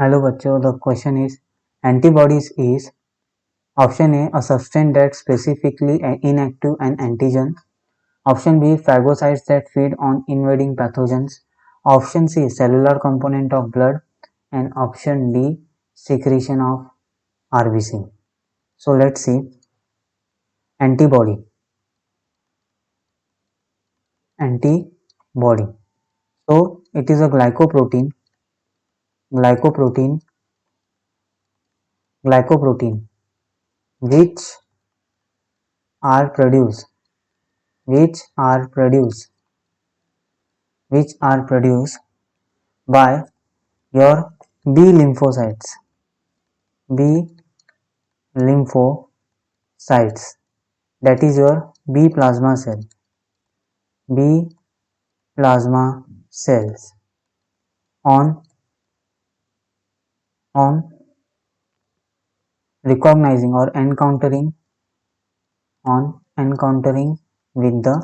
Hello बच्चों, the question is antibodies is option A a substance that specifically inactive and antigen, option B phagocytes that feed on invading pathogens, option C cellular component of blood, and option D secretion of RBC. So let's see. Antibody. So it is a glycoprotein which are produced which are produced which are produced by your B lymphocytes. B lymphocytes, that is your B plasma cell. B plasma cells on on recognizing or encountering with the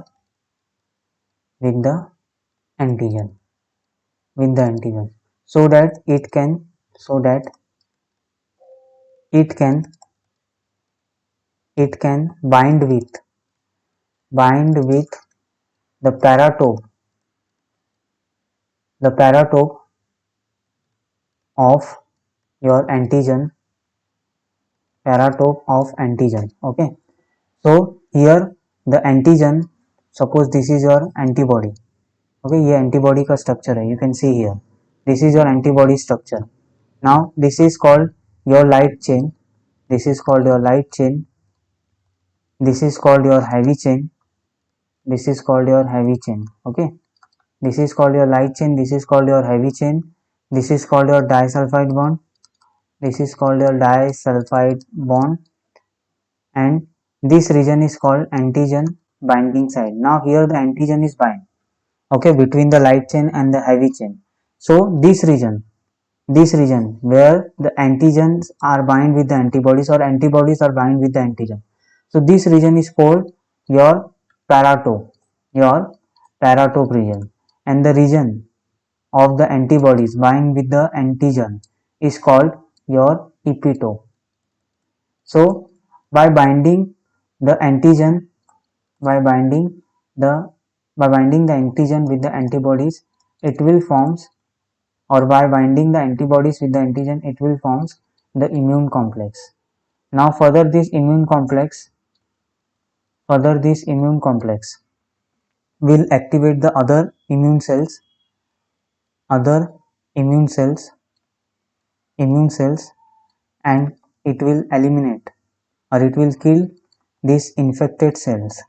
antigen so that it can bind with the paratope of your antigen. Okay, so here the antigen, suppose this is your antibody. Okay, ये antibody का structure है, you can see here this is your antibody structure. Now this is called your light chain, this is called your light chain, this is called your heavy chain, this is called your heavy chain. Okay, this is called your light chain, this is called your heavy chain, this is called your disulfide bond, this is called your disulfide bond, and this region is called antigen binding site. Now here the antigen is bind, okay, between the light chain and the heavy chain. So this region where the antigens are bind with the antibodies or antibodies are bind with the antigen, so this region is called your paratope, your paratope region, and the region of the antibodies bind with the antigen is called your epitope. So by binding the antigen, by binding the antigen with the antibodies, it will forms, or by binding the antibodies with the antigen, it will forms the immune complex. Now further this immune complex will activate the other immune cells, and it will eliminate, or it will kill these infected cells,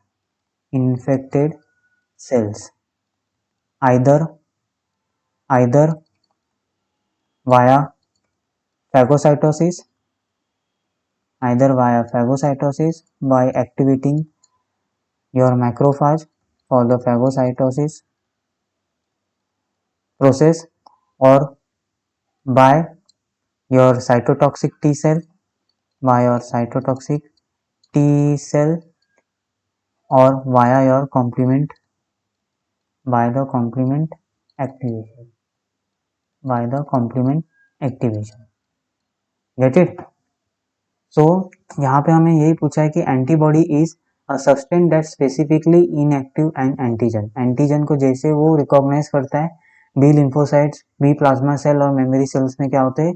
either via phagocytosis, by activating your macrophage for the phagocytosis process, or by your cytotoxic T cell, or via your complement activation, get it? So यहाँ पे हमें यही पूछा है कि antibody is a substance that specifically inactive and antigen को जैसे वो रिकॉग्नाइज करता है, B lymphocytes, B plasma cell और मेमोरी सेल्स में क्या होते हैं,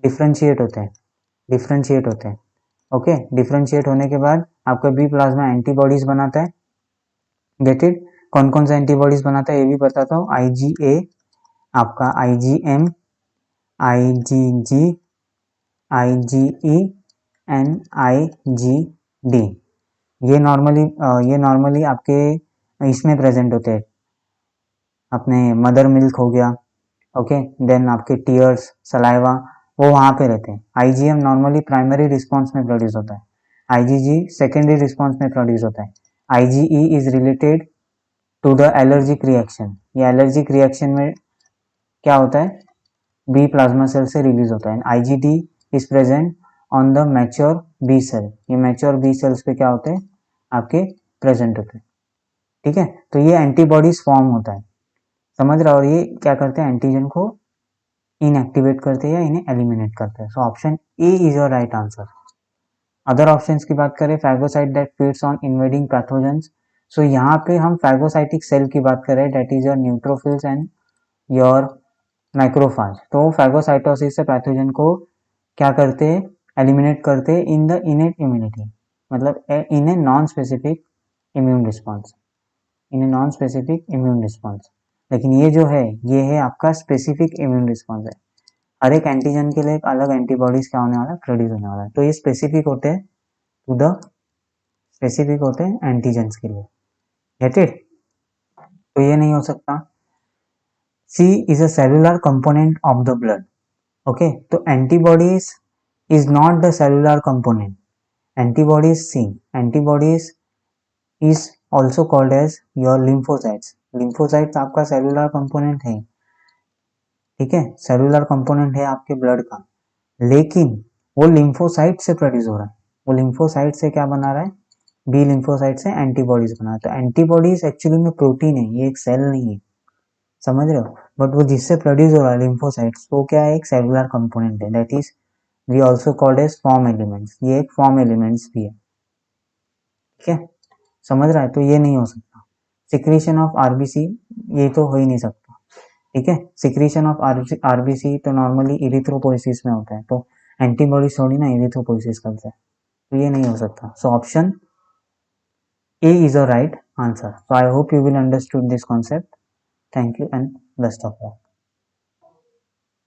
डिफ्रेंशिएट होते हैं. ओके, डिफ्रेंशिएट होने के बाद आपका बी प्लाज्मा एंटीबॉडीज बनाता है. Get it? कौन कौन सा एंटीबॉडीज बनाता है ये भी बताता हूँ. IgA, आपका IgM, IgG, IgE and IgD. ये नॉर्मली आपके इसमें प्रेजेंट होते हैं, अपने मदर मिल्क हो गया, ओके, देन आपके टीयर्स, सलाइवा, वो वहाँ पे रहते हैं. IgM नॉर्मली प्राइमरी रिस्पॉन्स में प्रोड्यूस होता है, IgG सेकेंडरी रिस्पॉन्स में प्रोड्यूस होता है. IgE is related to the allergic reaction. ये एलर्जिक रिएक्शन में क्या होता है, बी प्लाज्मा सेल से रिलीज होता है. IgD is present on the mature B cell. ये मैच्योर बी सेल्स पे क्या होते हैं, आपके प्रेजेंट होते हैं. ठीक है, तो ये एंटीबॉडीज फॉर्म होता है, समझ रहा. और ये क्या करते हैं, एंटीजन को इनएक्टिवेट करते हैं या इन्हें एलिमिनेट करते हैं. So option A is your right answer. Other options की बात करें, phagocyte that feeds on invading pathogens. So यहाँ पे हम फैगोसाइटिक सेल की बात करें, that is your neutrophils and your macrophage. तो फैगोसाइटोसिस से पैथोजन को क्या करते हैं, एलिमिनेट करते हैं इन द इनेट इम्यूनिटी, मतलब in a non specific immune response, in a non specific immune response. लेकिन ये जो है ये है आपका स्पेसिफिक इम्यून रिस्पॉन्स है. हर एक एंटीजन के लिए एक अलग एंटीबॉडीज क्या होने वाला है, प्रोड्यूस होने वाला है. तो ये स्पेसिफिक होते हैं टू द स्पेसिफिक होते हैं एंटीजेंस के लिए. Get it. तो ये नहीं हो सकता. C is a cellular component of the blood. Okay, तो antibodies is not the cellular component. Antibodies see, antibodies is also called as your lymphocytes. Lymphocytes आपका सेलुलर कंपोनेंट है, ठीक है, सेलुलर कंपोनेंट है आपके ब्लड का. लेकिन वो लिम्फोसाइट से प्रोड्यूस हो रहा है. वो लिम्फोसाइट से क्या बना रहा है, बी लिम्फोसाइट से एंटीबॉडीज बना. तो एंटीबॉडीज एक्चुअली में प्रोटीन है, ये एक सेल नहीं है, समझ रहे हो. बट वो जिससे प्रोड्यूस हो रहा है लिम्फोसाइट्स, वो क्या है, एक सेलुलर कंपोनेंट है. That is we also called as form elements. ये एक फॉर्म एलिमेंट्स भी है, ठीक है, समझ रहा है. तो ये नहीं हो सकता. सिक्रीशन ऑफ आरबीसी, ये तो हो ही नहीं सकता, ठीक है. सिक्रीशन ऑफ आरबीसी तो नॉर्मली इरिथ्रोपोइसिस में होता है, तो एंटीबॉडी थोड़ी ना इरिथ्रोपोइसिस करता है. तो ये नहीं हो सकता. So option A is a right answer. So I hope you will understood this concept. Thank you and best of luck.